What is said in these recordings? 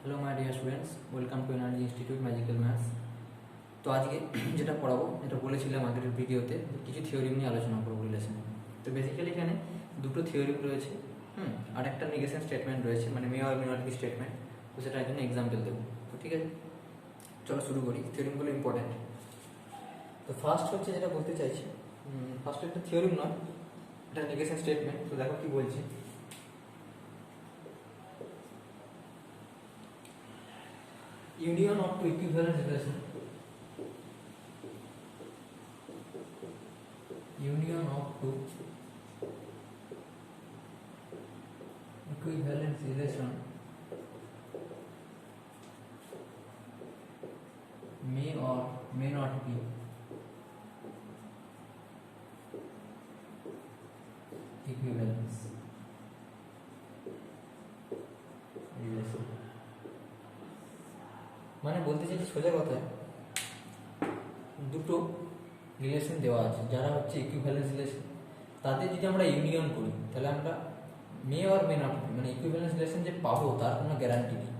Hello my dear students, welcome to energy institute magical maths. তো আজকে যেটা পড়াবো, যেটা বলেছিলাম আগের ভিডিওতে, কিছু থিওরি নিয়ে আলোচনা করবো রিলেশনে। তো বেসিক্যালি এখানে দুটো থিওরি রয়েছে, আর একটা নেগেশন স্টেটমেন্ট রয়েছে, মানে may or may not be statement. তো সেটার জন্য এক্সাম্পল দেবো। তো ঠিক আছে, চলো শুরু করি। থিওরিগুলো ইম্পর্টেন্ট। তো ফার্স্ট হচ্ছে যেটা বলতে চাইছি, ফার্স্ট একটা থিওরি নয়, এটা নেগেশন স্টেটমেন্ট। তো দেখো কি বলছে, union of two equivalent relation, union of two equivalent relation may or may not be equivalence relation। মানে বলতে চাইছি সোজা কথায়, দুটো রিলেশন দেওয়া আছে যারা হচ্ছে ইকুইভ্যালেন্স রিলেশন, তাদের যদি আমরা ইউনিয়ন করি তাহলে আমরা মে অর মে নট মানে ইকুইভ্যালেন্স রিলেশন যে পাবো তার কোনো গ্যারান্টি নেই।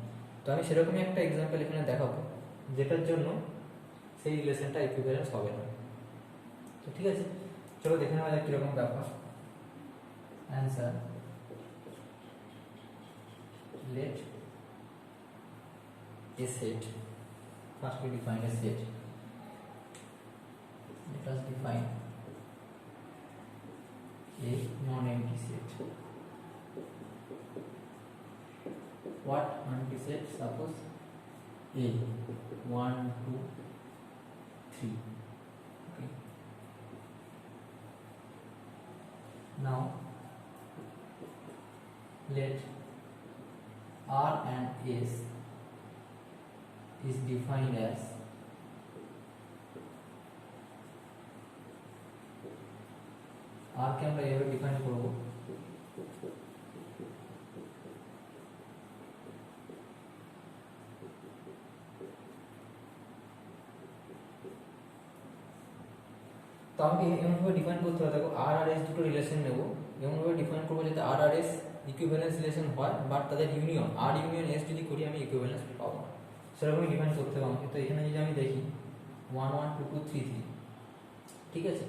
তো আমি সেরকমই একটা এক্সাম্পল এখানে দেখাবো যেটার জন্য সেই রিলেশনটা ইকুইভ্যালেন্স হবে না। তো ঠিক আছে, চলো দেখে নেওয়া যাক কীরকম ব্যাপার। Answer, let a set, first we define a set, let us define a non-empty set. What empty set? Suppose a 1 2 3. Okay, now let R and S is defined as R কে আমরা এভাবে ডিফাইন করব, তো আমি এমনভাবে define করতে হবে। দেখো আর আর S দুটো রিলেশন নেব, এমনভাবে ডিফাইন করবো যাতে আর আর এস ইকুইভ্যালেন্স রিলেশন হয়, বাট তাদের ইউনিয়ন আর ইউনিয়ন এস যদি করি আমি ইকুইভ্যালেন্স পাবো না, সেরকমই ডিফাইন করতে হবে আমাকে। তো এখানে যদি আমি দেখি 1 1 2 2 3 3, ঠিক আছে,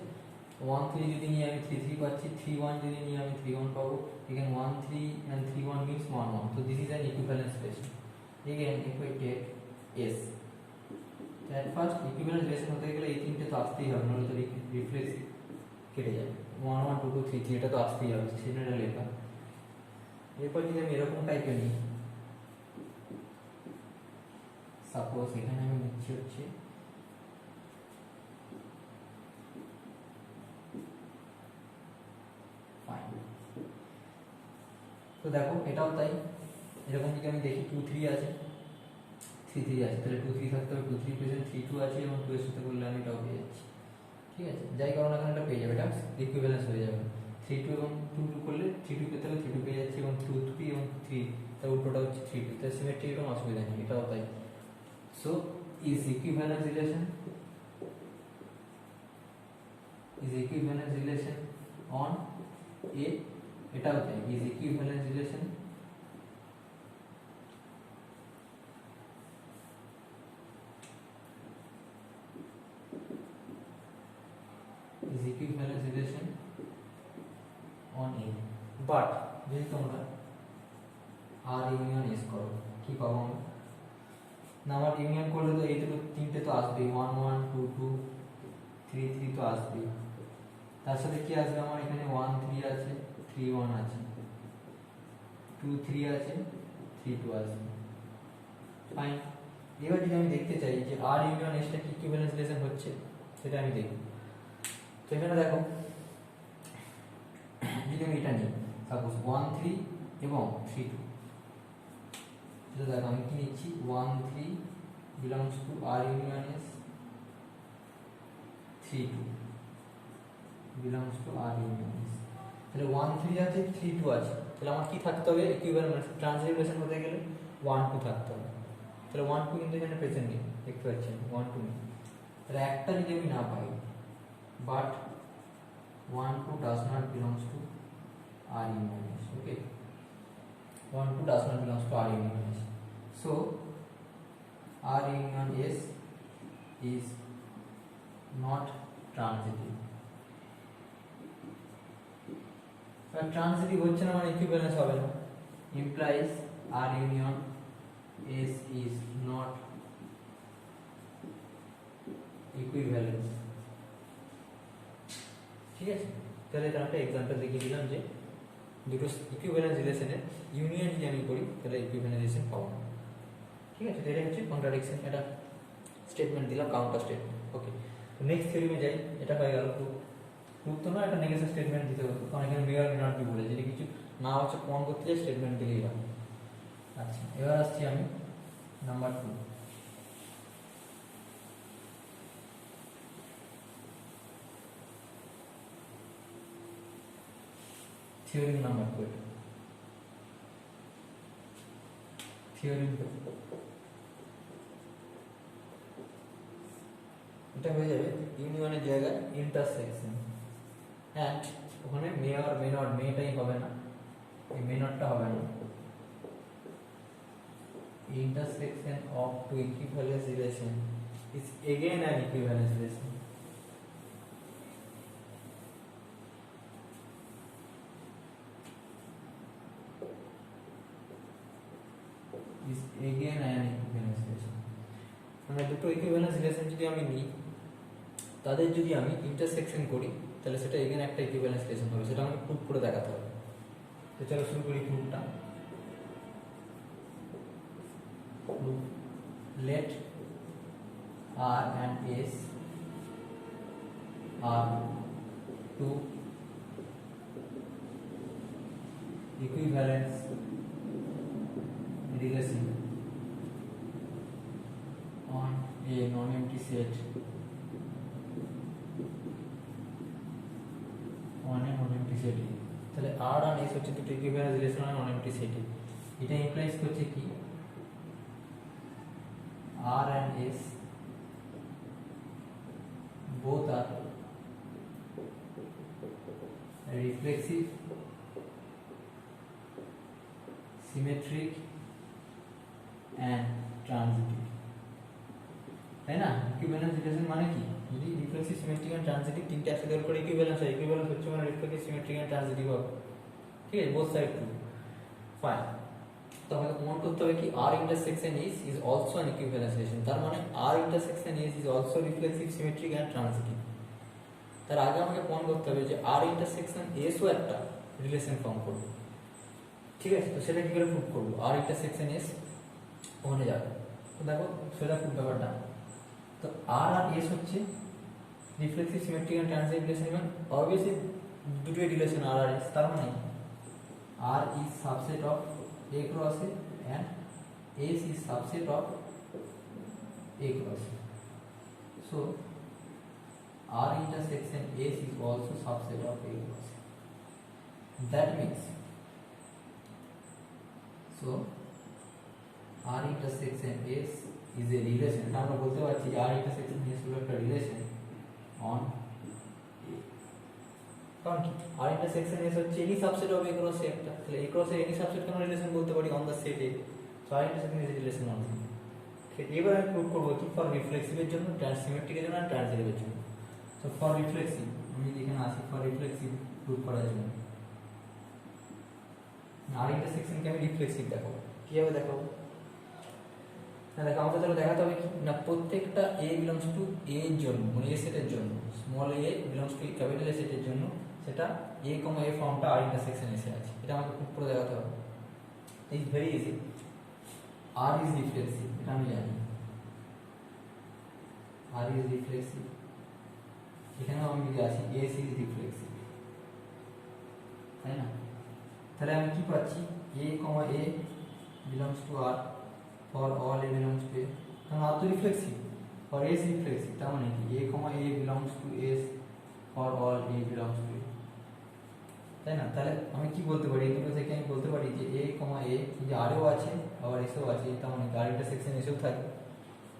1 3 যদি নিয়ে আমি 3 3 পাচ্ছি, 3 1 যদি নিয়ে আমি 3 1 পাবো। এখানে 1 3 and 3 1 means 1 1, so this is an equivalence relation. Again if we take S, at first equivalence relation হতে গেলে এই তিনটে তো আসতেই হবে, নাহলে তো রিফ্লেক্স কেটে যাবে। 1 1 2 2 3 3 এটা তো আসতেই হবে, সেটা লেখা। এরপর যদি আমি এরকম টাইপের নিই, সাপোজ এখানে আমি নিচ্ছি হচ্ছে তো দেখো এটাও তাই। এরকম যদি আমি দেখি 2 3 আছে, 3 3 আছে, তাহলে 2 3 থাকতে হবে, 2 3 প্রেজেন্ট 3 2 আছে এবং 2 এর সাথে করলে আমি এটাও পেয়ে যাচ্ছি। ঠিক আছে, যাই কারণ এখানে এটা পেয়ে যাবে, এটা ইকুইভ্যালেন্স হয়ে যাবে। 3 2 এবং 2 2 করলে 3 2 পেতে হবে, 3 2 পেয়ে যাচ্ছি, এবং 2 3 এবং 3 তার উল্টোটা হচ্ছে 3 2, তাই সিমেট্রি কোনো অসুবিধা নেই, এটাও তাই। So is equivalence relation on a, এটাও তাই, is equivalence relation is equivalence relation on A, but যদি তোমরা R ইউনিয়ন S করো কি পাবো আমরা? না, আমার ইউনিয়ন করলে তো এই দুটো তিনটে তো আসবেই, 1 1 2 2 3 3 তো আসবেই। তার সাথে কি আসবে আমার? এখানে 1 3 আছে, 3 1 আছে, 2 3 আছে, 3 2 আসবে। ফাইন। এবার যদি আমি দেখতে চাই যে R ইউনিয়ন S টা কি ইকুইভ্যালেন্স রিলেশন হচ্ছে, সেটা আমি দেখব। তো এখানে দেখো, যদি আমি এটা নিই, সাপোজ 1 3 এবং 3 2, তো দেখো আমি কি নিচ্ছি, 1 3 belongs to R union S, 3 2 belongs to R union S। তাহলে 1 3 আছে, 3 2 আছে, তাহলে আমার কি থাকতে হবে? ইকুইভ্যালেন্স ট্রান্সলেশন হতে গেলে 1 2 থাকতে হবে। তাহলে 1 2 কিন্তু এখানে প্রেজেন্ট নেই, দেখতে পাচ্ছেন 1 2 নেই। তাহলে একটা যদি আমি না পাই, but 1 2 does not belongs to R union S. Okay, 1 2 does not belongs to R union S. So R union S is not transitive. Transitive হচ্ছে না মানে ইকুইভ্যালেন্স হবে না, implies R union S is not equivalence. ঠিক আছে, তাহলে এটা একটা एग्जांपल দেখিয়ে দিলাম যে দুটো ইকুইভ্যালেন্স রিলেশনের ইউনিয়ন যদি আমি করি তাহলে ইকুইভ্যালেন্স রিলেশন পাবো না। ঠিক আছে, এটা হচ্ছে কন্ট্রাডিকশন, এটা স্টেটমেন্ট দিলাম, কাউন্টার স্টেটমেন্ট। ওকে, তো নেক্সট থিওরিমে যাই। এটা হয়ে গেল প্রুফ তো না, এটা নেগেটিভ স্টেটমেন্ট দিতে হবে, কারণ এখানে may or may not be বলে, যদি কিছু না হচ্ছে প্রমাণ করতে চাই স্টেটমেন্ট দিলেই হবে। আচ্ছা, এবার আসছি আমি নাম্বার 2। থিওরিম নাম্বার 2, থিওরিম এটা হয়ে যাবে ইউনিয়নের জায়গায় ইন্টারসেকশন। হ্যাঁ, ওখানে মে আর মে নট, মেটাই হবে না, এই মে নটটা হবে না। Intersection of two equivalence relation is again an equivalence relation. Is again an equivalence relation. মানে দুটো ইকুইভ্যালেন্স রিলেশন যদি আমি নিই, তাদের যদি আমি ইন্টারসেকশন করি তাহলে সেটা এগেন একটা ইকুইভ্যালেন্স রিলেশন হবে, সেটা আমাকে প্রুফ করে দেখাতে হবে। তো চলো শুরু করি প্রুফটা। Let R and S are two equivalence relation on a non-empty set তাহলে R আর S হচ্ছে দুটো equivalence relation on non-empty set। এটা ইমপ্লাইজ করছে কি R and S both are reflexive, symmetric and transitive, তাই না? ইকুইভ্যালেন্স রিলেশন মানে কি, যদি রিফ্লেক্সিভ, সিমেট্রিক এন্ড ট্রানজিটিভ তিনটে একসাথে করে ইকুইভ্যালেন্স হয়, ইকুইভ্যালেন্স হচ্ছে মানে রিফ্লেক্সিভ, সিমেট্রিক এন্ড ট্রানজিটিভ হবে। ঠিক আছে, বোথ সাইড ট্রু, ফাইন। তো আমাকে প্রমাণ করতে হবে কি R intersection S is also an equivalence relation, তার মানে R intersection S is also reflexive, symmetric and transitive। তার আগে আমাকে প্রমাণ করতে হবে যে R intersection S ও একটা রিলেশন ফর্ম করবে। ঠিক আছে, তো সেটা কি করে প্রুভ করব? R intersection S ওখানে যাবে, তো দেখো সেটা প্রুভ ব্যাপারটা। তো R আর S হচ্ছে reflexive, symmetric and transitive relation, মানে অবভিয়াসলি দুটোই রিলেশন R আর S, তার মানে R is subset of A cross A and S is subset of A cross A. So R intersection S is also subset of A cross A. That means, so R intersection S is a relation, আমরা বলতে পারছি R intersection S হলো একটা relation on A। কারণ কি R intersection S হচ্ছে any subset of A cross A একটা, তাহলে A cross A any subset কেন রিলেশন বলতে পারি on the set A, so R intersection is a relation on A। এবার আমি প্রুভ করব কি ফর রিফ্লেক্সিভের জন্য, সিমেট্রিকের জন্য আর ট্রানজিটিভের জন্য। তো ফর রিফ্লেক্সিভ আমি এখানে আসি, ফর রিফ্লেক্সিভ প্রুভ করার জন্য আর ইন্টারসেকশনকে আমি রিফ্লেক্সিভ দেখাবো। কিভাবে দেখাবো? না দেখো, আমাকে তাহলে দেখাতে হবে কি না প্রত্যেকটা A বিলংস টু A এর জন্য, মানে A সেটের জন্য, small a belongs to capital A সেটের জন্য সেটা A, A ফর্মটা R ইন্টারসেকশন এসে আছে, এটা আমাকে প্রুভ করে দেখাতে হবে। It's very easy. R is reflexive, এটা আমি জানি, R is reflexive। এখানেও আমি যদি আসি S is reflexive, তাই না? তাহলে আমি কি পাচ্ছি A, A belongs to R for all A belongs to A, কারণ R তো রিফ্লেক্সিভ, for S reflexive, তার মানে কি A, A belongs to S for all A belongs to A, তাই না? তাহলে আমি কি বলতে পারি, এই দুটো থেকে আমি বলতে পারি যে A, A যে R ও আছে আবার S ও আছে, তার মানে R ইন্টারসেকশন এসেও থাকে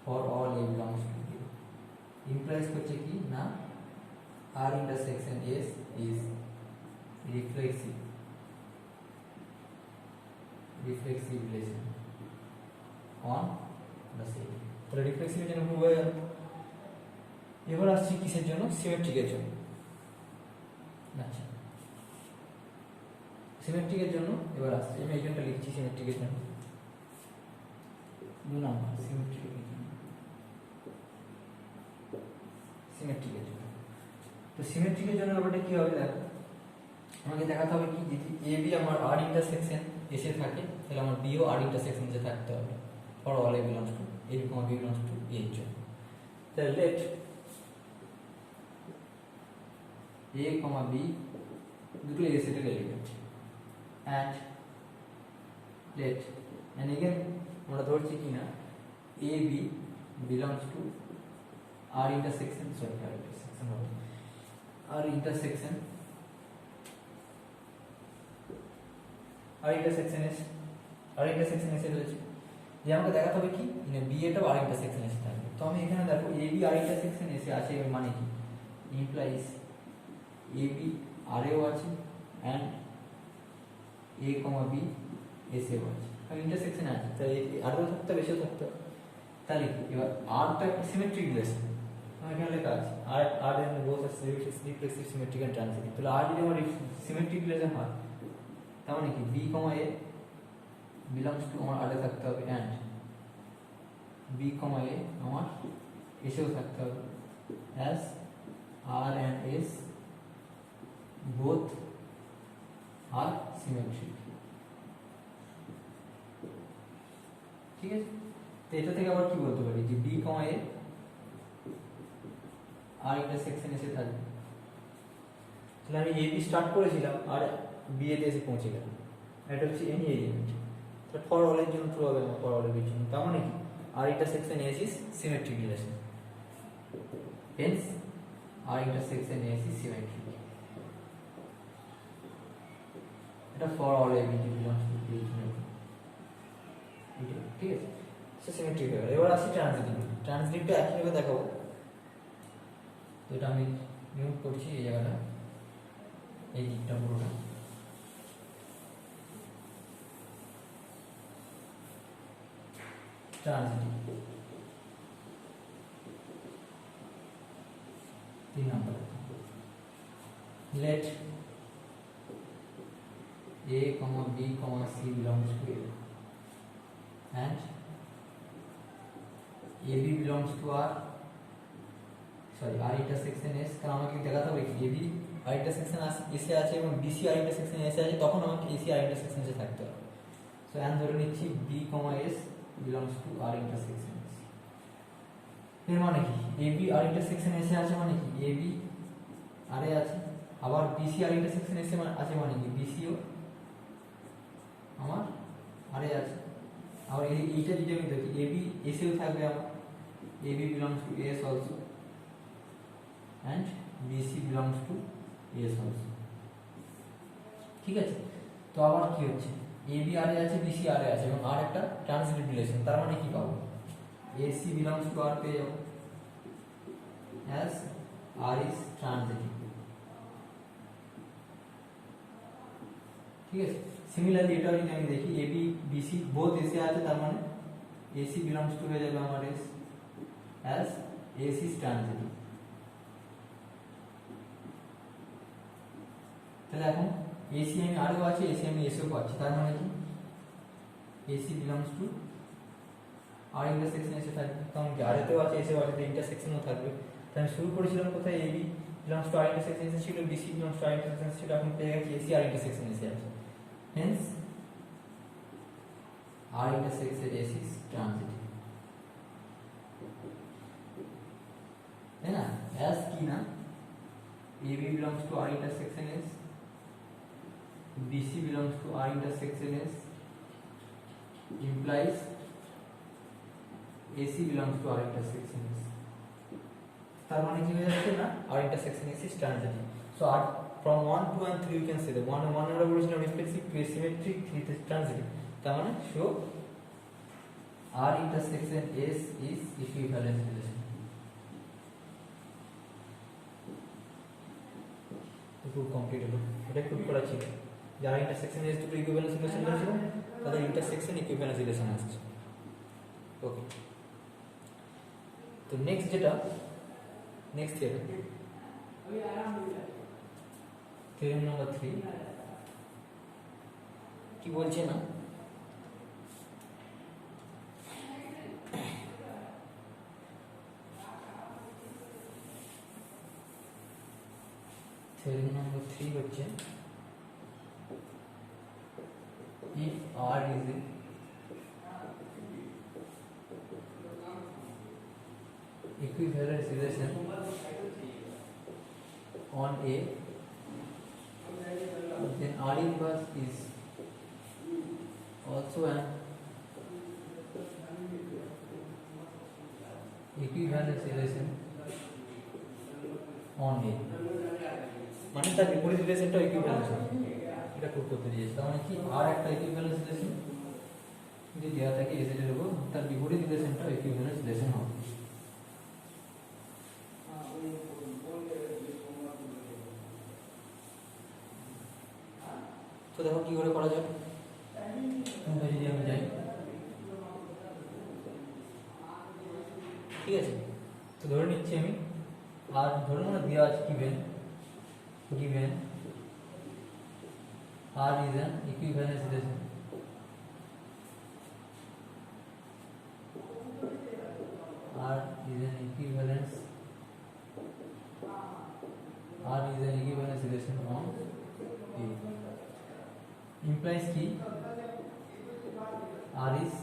for all A belongs to A। Implies করছে কি না R intersection S is reflexive relation on plus AB. তাহলে রিফ্লেক্সিভের জন্য প্রুভ হয়ে গেল। এবার আসছি কিসের জন্য? সিমেট্রিকের জন্য। আচ্ছা, সিমেট্রিকের জন্য এবার আসছে, আমি এইখানটা লিখছি সিমেট্রিকের জন্য 2 নম্বর সিমেট্রিকের জন্য। সিমেট্রিকের জন্য তো সিমেট্রিকের জন্য ব্যাপারটা কি হবে দেখো, আমাকে দেখাতে হবে কি, যদি এ বি আমার আর ইন্টারসেকশন এসে থাকে তাহলে আমার বিও আর ইন্টারসেকশন এসে থাকতে হবে for all a belongs to a b comma b belongs to a এর জন্য। তাহলে লেট এ কমা বি দুটো এ সেটের element and let and again আমরা ধরছি কি না A B belongs to R intersection, sorry R intersection এসে রয়েছে, যে আমাকে দেখাতে হবে কি না বি এটাও আর ইন্টারসেকশন এসে থাকবে। তো আমি এখানে দেখো এ বি আর ইন্টারসেকশন এসে আছে, মানে কি ইমপ্লাইজ এ বি আর এও আছে অ্যান্ড এ কমা বি এসেও আছে, আর ইন্টারসেকশন আছে, তাই আরও থাকতে হবে এসেও থাকতে হবে। তাহলে কি এবার আরটা একটা সিমেট্রিক রিলেশন, আমার এখানে লেখা আছে R and both are reflexive symmetric and transitive. তাহলে আর যদি আমার সিমেট্রিক রিলেশন হয় তার মানে কি B comma A belongs to আমার আরে থাকতে হবে অ্যান্ড বি কমা এ আমার এসেও থাকতে হবে as R and S both are symmetric. ঠিক আছে, তো এটা থেকে আবার কি বলতে পারি যে বি কমা এ আর ইন্টারসেকশন এসে থাকবে। তাহলে আমি এ বি স্টার্ট করেছিলাম আর বি এতে এসে পৌঁছে গেলাম, এটা হচ্ছে এনি এলিমেন্ট। তাহলে ফর অল এর জন্য ট্রু হবে না, ফর অল এর জন্য তার মানে কি R intersection S is symmetric relation, hence R intersection S is symmetric. এটা for all a b belongs to b, ঠিক আছে, সে সিমেট্রিক হয়ে গেল। এবার আসি ট্রানজিটিভ। ট্রানজিটিভটা একইভাবে দেখাবো, তো এটা আমি মিউট করছি এই জায়গাটা, এই দিকটা পুরোটা। Transitive 3 number, let a comma b comma c belongs to a and ab belongs to r, sorry r intersection s, কারণ আমাকে দেখাতে হবে কি ab r intersection এসে আছে এবং bc r intersection এসে আছে, তখন আমাকে ac r intersection এসে থাকতে হবে। সো এন্ড ধরে নিচ্ছি b comma s belongs to r intersection s, এর মানে কি ab r intersection এসে আছে মানে কি ab r এ আছে, আবার bc r intersection এসে আছে মানে কি bc ও আমার আর এ আছে। আবার এইটা যদি আমি দেখি ab এসেও থাকবে, আমার ab belongs to s also and bc belongs to s also, ঠিক আছে। তো আবার কি হচ্ছে ab আর এ আছে bc আর এ আছে এবং আর একটা ট্রানজিটিভ রিলেশন, তার মানে কি পাবো ac belongs to r পেয়ে যাবো as r is transitive, ঠিক আছে। সিমিলারলি এটাও যদি আমি দেখি ab bc বোথ এসে আছে, তার মানে ac belongs to হয়ে যাবে আমার s as ac is transitive। তাহলে এখন ac আমি আরও আছে, ac আমি এসেও পাচ্ছি, তার মানে কি ac belongs to r intersection এসে থাকবে, কারণ কি আর এতেও আছে এসেও আছে, ইন্টারসেকশনও থাকবে। তাই আমি শুরু করেছিলাম কোথায় ab belongs to r intersection এসে ছিল, bc belongs to r intersection ছিল, এখন পেয়ে গেছি ac r ইন্টারসেকশন এসে আছে, Haynes r intersection s is transitive, है ना। as की ना ab belongs to r intersection s, bc belongs to r intersection s implies ac belongs to r intersection s, তার মানে কি হয়ে যাচ্ছে না r intersection s is transitive। so r from 1 2 and 3 you can say that 1 আমরা বলেছিলাম reflexive, 2 symmetric, 3 is transitive, তার মানে show r intersection s is equivalence relation। পুরো কমপ্লিট হলো, এটা খুব করা ছিল যে r intersection s দুটো ইকুইভ্যালেন্স রিলেশন ছিল, তাদের ইন্টারসেকশন ইকুইভ্যালেন্স রিলেশন আসছে। ওকে, তো নেক্সট যেটা নেক্সট থিওরেম নাম্বার 3 কি বলছে না, থিওরেম নাম্বার 3 হচ্ছে if R is a equivalence relation on A, then R inverse is also an equivalence relation on A, মানে তার বিপরীত রিলেশনটা ইকুইভ্যালেন্স হবে, এটা প্রুভ করতে দিয়েছে। তার মানে কি আর একটা ইকুইভ্যালেন্স রিলেশন যদি দেওয়া থাকে এজ এর উপর, তার বিপরীত রিলেশনটা ইকুইভ্যালেন্স রিলেশন হবে। তো দেখো কি করে করা যায়, যদি আমি যাই, ঠিক আছে, তো ধরে নিচ্ছি আমি, আর ধরুন না দেওয়া আছে given R is an equivalence relation R is an equivalence relation on A, implies ki R is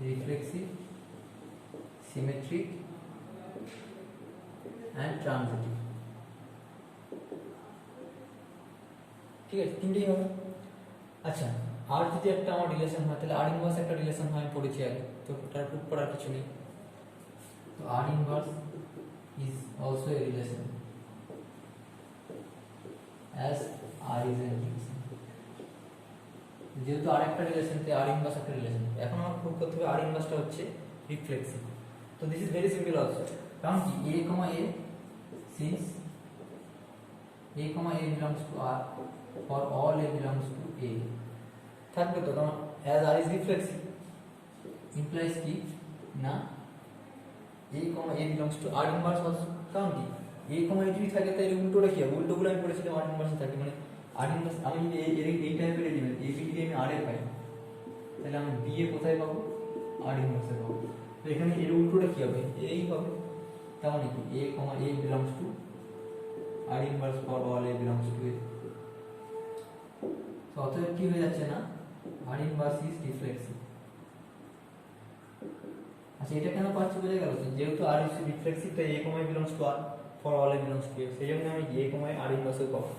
reflexive, symmetric and transitive, ঠিক আছে, তিনটেই হবে। আচ্ছা, আর যদি একটা আমার রিলেশন হয় তাহলে আর ইনভার্স একটা রিলেশন হয়, আমি পড়েছি আগে, তো তার প্রুফ করার কিছু নেই। তো R inverse is also a relation as R is an relation, যেহেতু আর একটা রিলেশন তাই আর ইনভার্স একটা রিলেশন। এখন আমার প্রুফ করতে হবে আর ইনভার্সটা হচ্ছে রিফ্লেক্সিভ। তো this is very simple also, কারণ কি a, a since a, a belongs to R, for all a belongs to A থাকবে, তো কারণ as R is reflexive implies কি না a, a belongs to R inverse also, কারণ কি a, a যদি থাকে তাহলে উল্টোটা কি হবে, উল্টোগুলো আমি পড়েছিলাম R inverse থাকে, মানে R inverse আমি যদি এই টাইপের এলিমেন্ট a b কে আমি R এ পাই, তাহলে আমি b এ কোথায় পাবো, R inverse এ পাবো। তো এখানে এর উল্টোটা কি হবে, এই হবে, তার মানে কি a, a belongs to R inverse for all a belongs to A, তো অতএব কি হয়ে যাচ্ছে না R inverse is reflexive। আচ্ছা, এটা কেন পাচ্ছি বোঝা গেল, যেহেতু R is reflexive তাই a, a belongs to R for all a belongs to A, সেই জন্য আমি a, R inverse পাবো,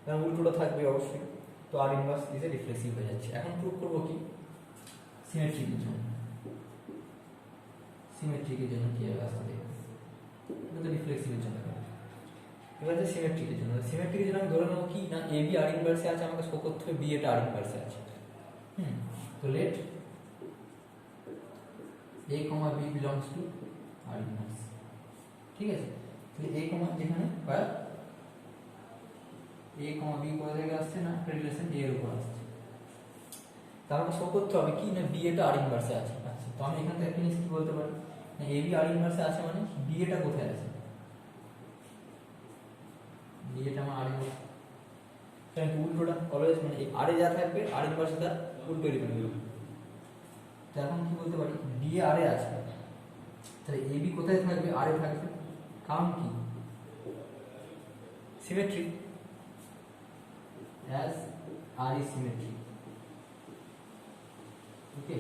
কারণ উল্টোটা থাকবে অবশ্যই, তো R inverse is a reflexive হয়ে যাচ্ছে। এখন প্রুভ করব কি সিমেট্রিকের জন্য, সিমেট্রিকের জন্য কি হবে আসলে, এটা তো রিফ্লেক্সিভের জন্য। এবার যে সিমেট্রিকের জন্য, সিমেট্রিকের জন্য আমি ধরে নেব কি না এ বি আর ইনভার্সে আছে, আমাকে শো করতে হবে বি এটা আর ইনভার্সে আছে। তো late a, b belongs to R inverse, ঠিক আছে, তাহলে a, যেখানে বা a, b কোথা থেকে আসছে না একটা রিলেশন a এর উপর আসছে, তাহলে শো করতে হবে কি না b এটা আর ইনভার্সে আছে। আচ্ছা, তো আমি এখান থেকে একটা জিনিস কি বলতে পারি না a b আর ইনভার্সে আছে, মানে b এটা কোথায় আছে, b এটা আমার আর ইনভার্স, তাহলে উল্টোটা অলওয়েজ মানে আর এ যা থাকবে আর ইনভার্সে তার উল্টো এলিমেন্ট হবে। তো এখন কি বলতে পারি b আর এ আছে, তাহলে a b কোথায় থাকবে, আর এ থাকবে, কারণ কি symmetric, as R is symmetric, ওকে,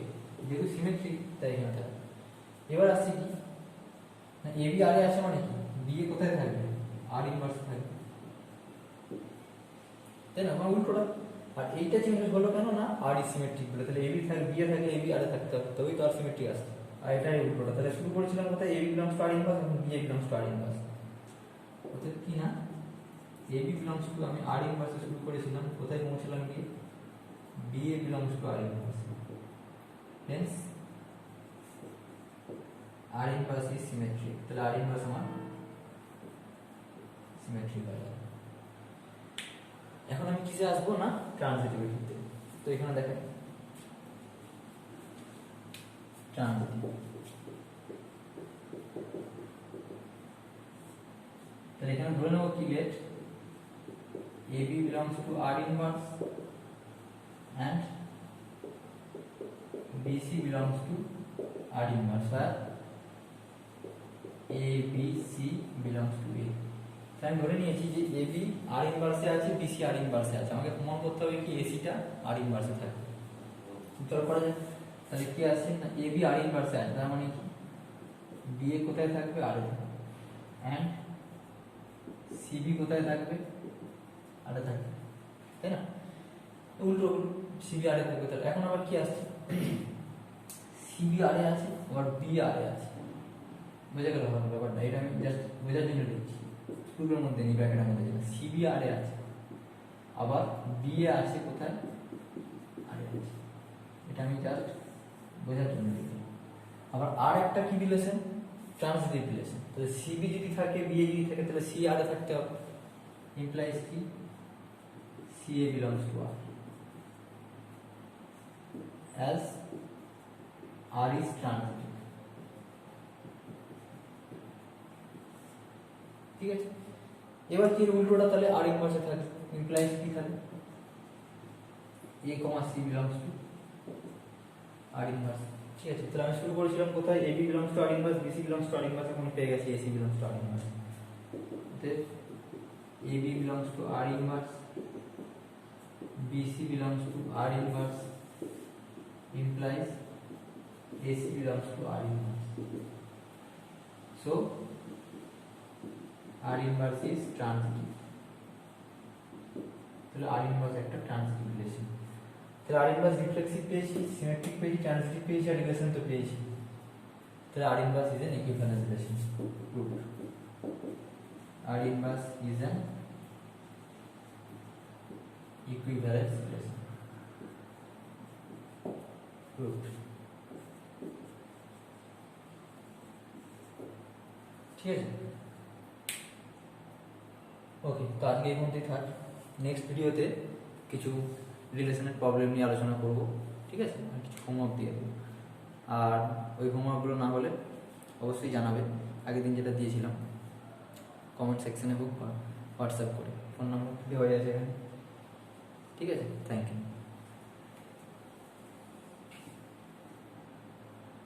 যেহেতু সিমেট্রিক তাই এখানে থাকবে। এবার আসছে কি না এ বি আর এ আছে, মানে কি বি এ কোথায় থাকবে, আর ইনভার্স থাকবে, তাই না, আমার উল্টোটা। আর এইটা চেঞ্জ হলো কেন না আর ইজ সিমেট্রিক বলে, তাহলে এ বি থাকবে বি এ থাকে এ বি আর এ থাকতে হবে, তবেই তো আর সিমেট্রিক আসছে। আর এটাই উল্টোটা, তাহলে শুরু করেছিলাম কোথায় a b belongs to R inverse, এবং b A belongs to R inverse, অর্থাৎ কি না এ বি বিলংস টু আমি আর ইনভার্সে শুরু করেছিলাম, কোথায় পৌঁছলাম গিয়ে B A belongs to R inverse, hence R inverse is symmetric, তাহলে আর ইনভার্স আমার সিমেট্রিক হয়ে যাবে। এখন আমি কিসে আসবো না ট্রানজিটিভিটিতে, তো এখানে দেখেন ট্রানজিটিভ। তাহলে এখানে ধরে নেব কি late AB belongs to R inverse and BC belongs to R inverse, where ABC belongs to A। আমি ধরে নিয়েছি যে AB R ইনভার্সে আছে, BC R ইনভার্সে আছে, আমাকে প্রমাণ করতে হবে কি AC টা R ইনভার্সে থাকে। উত্তর করা যায়। তাহলে কি আছে না AB R ইনভার্সে আছে, তার মানে কি BA কোথায় থাকবে R এ থাকবে, এন্ড CB কোথায় থাকবে আর এ থাকবে, তাই না? উল্টো CB আর এ থাকবে। তাহলে এখন আবার কি আসছে CB আর এ আছে আবার B আর এ আছে, বুঝে গেল ব্যাপারটা? এটা আমি জাস্ট বোঝার জন্য লিখছি, স্কুলের মধ্যে নেই, ব্র্যাকেটের মধ্যে যেটা CB আর এ আছে আবার B এ আছে কোথায় আর এ আছে, এটা আমি জাস্ট বোঝার জন্য লিখি। আবার আর একটা কি রিলেশন, ট্রান্সিটিভ রিলেশন। তাহলে CB যদি থাকে BA যদি থাকে তাহলে C আর এ থাকতে হবে, ইমপ্লাইজ কি CA belongs to R as R is transitive। ঠিক আছে, এবার কি উল্টোটা, তাহলে R ইনভার্সে থাকবে, ইমপ্লাইজ কি তাহলে A, C belongs to R inverse। ঠিক আছে, তাহলে আমি শুরু করেছিলাম কোথায়, AB belongs to R inverse, BC belongs to R inverse, এখন পেয়ে গেছি AC belongs to R inverse। AB belongs to R inverse, BC belongs to R inverse implies AC belongs to R inverse, so R inverse is transitive। তাহলে R inverse একটা transitive relation. তাহলে R inverse reflexive পেয়েছি, symmetric পেয়েছি, transitive পেয়েছি আর relation তো পেয়েছি। তাহলে R inverse is an equivalence relation proved। R inverse is an equivalence relation proved। ঠিক আছে, ওকে, তো আজকে এই পর্যন্তই থাক। নেক্সট ভিডিওতে কিছু রিলেশনের প্রবলেম নিয়ে আলোচনা করব, ঠিক আছে, আর কিছু হোমওয়ার্ক দিয়ে দেবো। আর ওই হোমওয়ার্কগুলো না হলে অবশ্যই জানাবে, আগের দিন যেটা দিয়েছিলাম কমেন্ট সেকশনে হোক বা হোয়াটসঅ্যাপ করে, ফোন নাম্বার দেওয়া আছে এখানে। ঠিক আছে, থ্যাংক ইউ।